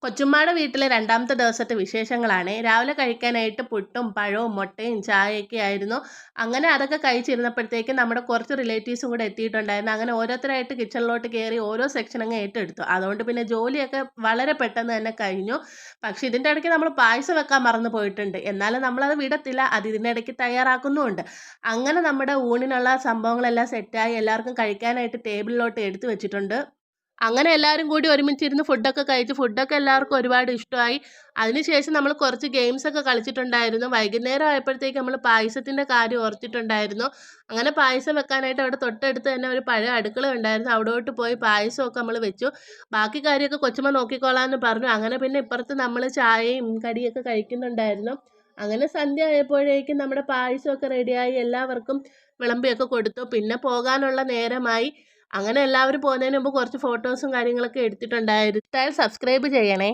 കൊച്ചുമ്മാടെ വീട്ടിലെ രണ്ടാമത്തെ ദിവസത്തെ വിശേഷങ്ങളാണ്. രാവിലെ കഴിക്കാനായിട്ട് പുട്ടും പഴവും മുട്ടയും ചായയൊക്കെ ആയിരുന്നു. അങ്ങനെ അതൊക്കെ കഴിച്ചിരുന്നപ്പോഴത്തേക്കും നമ്മുടെ കുറച്ച് റിലേറ്റീവ്സും കൂടെ എത്തിയിട്ടുണ്ടായിരുന്നു. അങ്ങനെ ഓരോരുത്തരായിട്ട് കിച്ചണിലോട്ട് കയറി ഓരോ സെക്ഷൻ അങ്ങ് ഏറ്റെടുത്തു. അതുകൊണ്ട് പിന്നെ ജോലിയൊക്കെ വളരെ പെട്ടെന്ന് തന്നെ കഴിഞ്ഞു. പക്ഷേ ഇതിൻ്റെ ഇടയ്ക്ക് നമ്മൾ പായസം വെക്കാൻ മറന്നു പോയിട്ടുണ്ട്. എന്നാലും നമ്മളത് വിടത്തില്ല. അത് ഇതിൻ്റെ ഇടയ്ക്ക് തയ്യാറാക്കുന്നുമുണ്ട്. അങ്ങനെ നമ്മുടെ ഊണിനുള്ള സംഭവങ്ങളെല്ലാം സെറ്റായി എല്ലാവർക്കും കഴിക്കാനായിട്ട് ടേബിളിലോട്ട് എടുത്തു വെച്ചിട്ടുണ്ട്. അങ്ങനെ എല്ലാവരും കൂടി ഒരുമിച്ചിരുന്ന് ഫുഡൊക്കെ കഴിച്ചു. ഫുഡൊക്കെ എല്ലാവർക്കും ഒരുപാട് ഇഷ്ടമായി. അതിനുശേഷം നമ്മൾ കുറച്ച് ഗെയിംസൊക്കെ കളിച്ചിട്ടുണ്ടായിരുന്നു. വൈകുന്നേരം ആയപ്പോഴത്തേക്ക് നമ്മൾ പായസത്തിൻ്റെ കാര്യം ഓർത്തിട്ടുണ്ടായിരുന്നു. അങ്ങനെ പായസം വെക്കാനായിട്ട് അവിടെ തൊട്ടടുത്ത് തന്നെ ഒരു പഴയ അടുക്കള ഉണ്ടായിരുന്നു. അവിടോട്ട് പോയി പായസമൊക്കെ നമ്മൾ വെച്ചു. ബാക്കി കാര്യമൊക്കെ കൊച്ചുമ്മ നോക്കിക്കോളാമെന്ന് പറഞ്ഞു. അങ്ങനെ പിന്നെ ഇപ്പുറത്ത് നമ്മൾ ചായയും കടിയൊക്കെ കഴിക്കുന്നുണ്ടായിരുന്നു. അങ്ങനെ സന്ധ്യ ആയപ്പോഴേക്കും നമ്മുടെ പായസമൊക്കെ റെഡിയായി. എല്ലാവർക്കും വിളമ്പിയൊക്കെ കൊടുത്തു. പിന്നെ പോകാനുള്ള നേരമായി. അങ്ങനെ എല്ലാവരും പോകുന്നതിന് മുമ്പ് കുറച്ച് ഫോട്ടോസും കാര്യങ്ങളൊക്കെ എടുത്തിട്ടുണ്ടായിരുന്നു. സബ്സ്ക്രൈബ് ചെയ്യണേ.